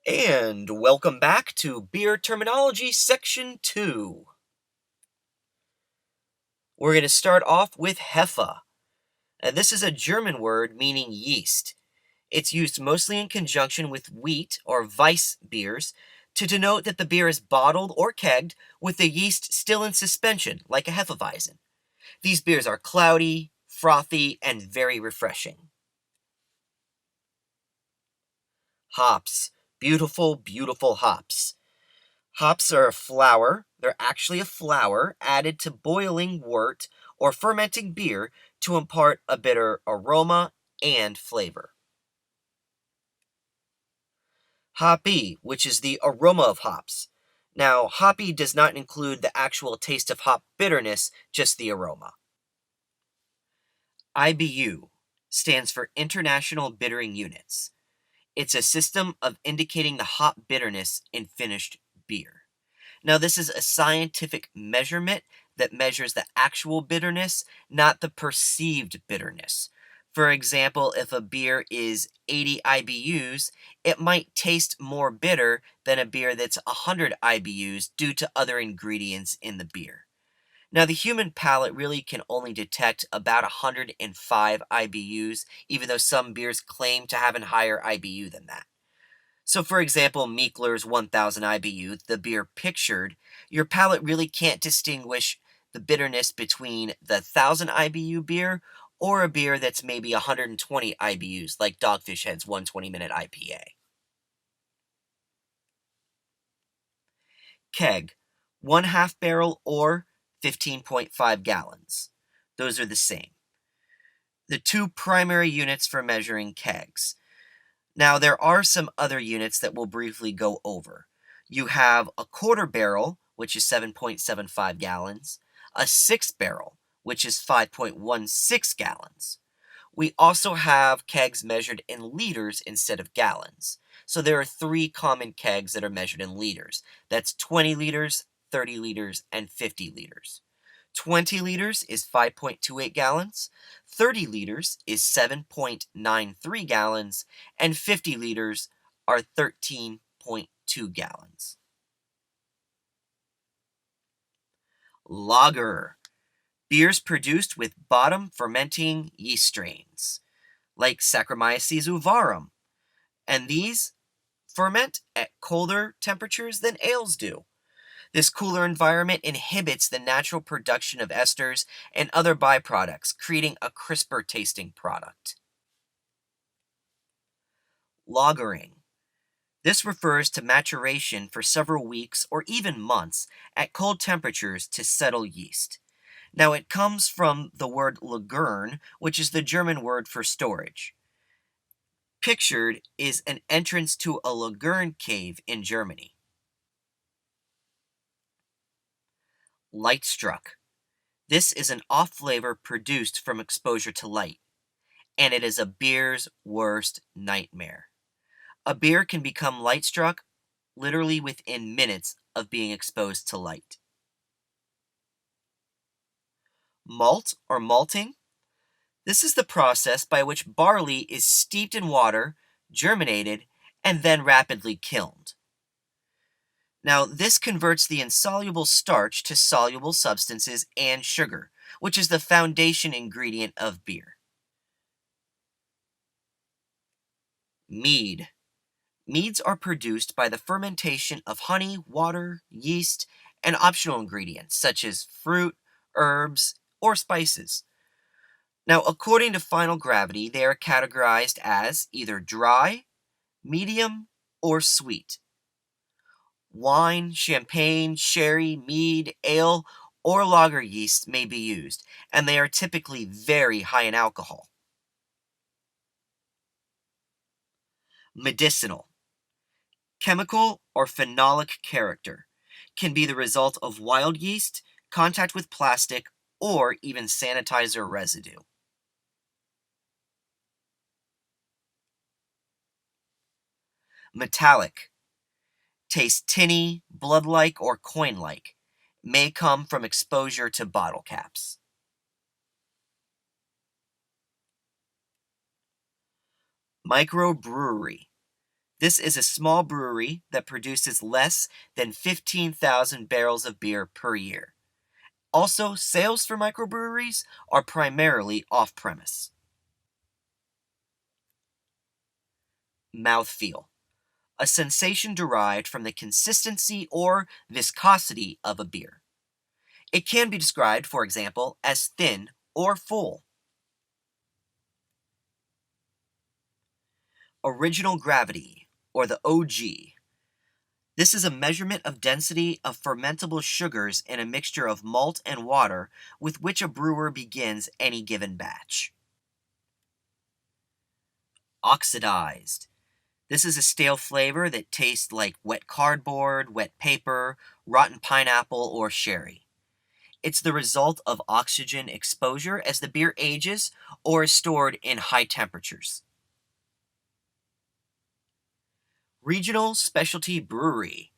And welcome back to Beer Terminology Section 2. We're going to start off with Hefe. And this is a German word meaning yeast. It's used mostly in conjunction with wheat or weiss beers to denote that the beer is bottled or kegged with the yeast still in suspension, like a Hefeweizen. These beers are cloudy, frothy, and very refreshing. Hops. Beautiful, beautiful hops. Hops are a flower. They're actually a flower added to boiling wort or fermenting beer to impart a bitter aroma and flavor. Hoppy, which is the aroma of hops. Now, hoppy does not include the actual taste of hop bitterness, just the aroma. IBU stands for International Bittering Units. It's a system of indicating the hop bitterness in finished beer. Now, this is a scientific measurement that measures the actual bitterness, not the perceived bitterness. For example, if a beer is 80 IBUs, it might taste more bitter than a beer that's 100 IBUs due to other ingredients in the beer. Now, the human palate really can only detect about 105 IBUs, even though some beers claim to have a higher IBU than that. So, for example, Meekler's 1000 IBU, the beer pictured, your palate really can't distinguish the bitterness between the 1000 IBU beer or a beer that's maybe 120 IBUs, like Dogfish Head's 120-minute IPA. Keg, 1/2 barrel or 15.5 gallons. Those are the same. The two primary units for measuring kegs. Now, there are some other units that we'll briefly go over. You have a quarter barrel, which is 7.75 gallons, a 6 barrel, which is 5.16 gallons. We also have kegs measured in liters instead of gallons. So there are three common kegs that are measured in liters. That's 20 liters, 30 liters, and 50 liters. 20 liters is 5.28 gallons, 30 liters is 7.93 gallons, and 50 liters are 13.2 gallons. Lager. Beers produced with bottom fermenting yeast strains, like Saccharomyces uvarum, and these ferment at colder temperatures than ales do. This cooler environment inhibits the natural production of esters and other byproducts, creating a crisper tasting product. Lagering. This refers to maturation for several weeks or even months at cold temperatures to settle yeast. Now, it comes from the word lagern, which is the German word for storage. Pictured is an entrance to a lagern cave in Germany. Light struck. This is an off flavor produced from exposure to light, and it is a beer's worst nightmare. A beer can become light struck literally within minutes of being exposed to light. Malt or malting. This is the process by which barley is steeped in water, germinated, and then rapidly kilned. Now, this converts the insoluble starch to soluble substances and sugar, which is the foundation ingredient of beer. Mead. Meads are produced by the fermentation of honey, water, yeast, and optional ingredients such as fruit, herbs, or spices. Now, according to final gravity, they are categorized as either dry, medium, or sweet. Wine, champagne, sherry, mead, ale, or lager yeast may be used, and they are typically very high in alcohol. Medicinal. Chemical or phenolic character can be the result of wild yeast, contact with plastic, or even sanitizer residue. Metallic. Taste tinny, blood-like, or coin-like. May come from exposure to bottle caps. Microbrewery. This is a small brewery that produces less than 15,000 barrels of beer per year. Also, sales for microbreweries are primarily off premise. Mouthfeel, a sensation derived from the consistency or viscosity of a beer. It can be described, for example, as thin or full. Original gravity, or the OG. This is a measurement of density of fermentable sugars in a mixture of malt and water with which a brewer begins any given batch. Oxidized. This is a stale flavor that tastes like wet cardboard, wet paper, rotten pineapple, or sherry. It's the result of oxygen exposure as the beer ages or is stored in high temperatures. Regional Specialty Brewery.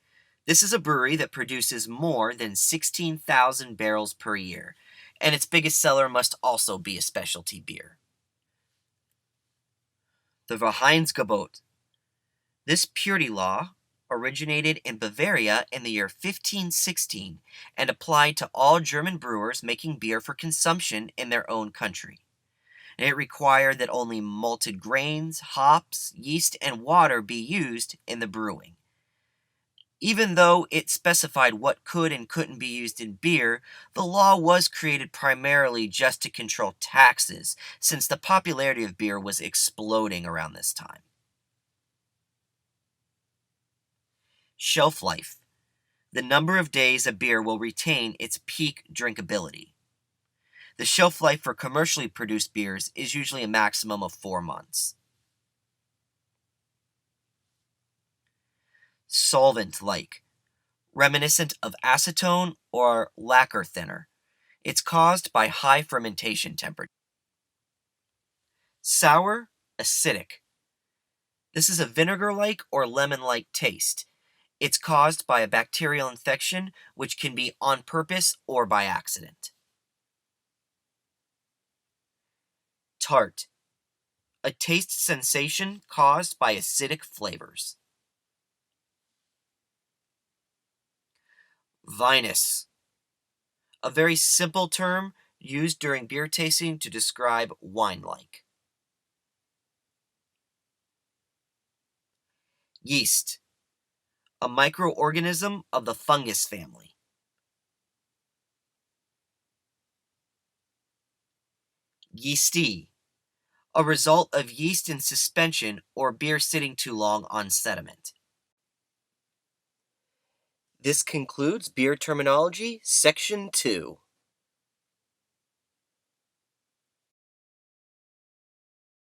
This is a brewery that produces more than 16,000 barrels per year, and its biggest seller must also be a specialty beer. The Reinheitsgebot. This purity law originated in Bavaria in the year 1516 and applied to all German brewers making beer for consumption in their own country. And it required that only malted grains, hops, yeast, and water be used in the brewing. Even though it specified what could and couldn't be used in beer, the law was created primarily just to control taxes, since the popularity of beer was exploding around this time. Shelf life. The number of days a beer will retain its peak drinkability. The shelf life for commercially produced beers is usually a maximum of 4 months. Solvent-like, reminiscent of acetone or lacquer thinner. It's caused by high fermentation temperature. Sour, acidic. This is a vinegar-like or lemon-like taste. It's caused by a bacterial infection, which can be on purpose or by accident. Tart, a taste sensation caused by acidic flavors. Vinous, a very simple term used during beer tasting to describe wine-like. Yeast, a microorganism of the fungus family. Yeasty, a result of yeast in suspension or beer sitting too long on sediment. This concludes Beer Terminology, Section 2.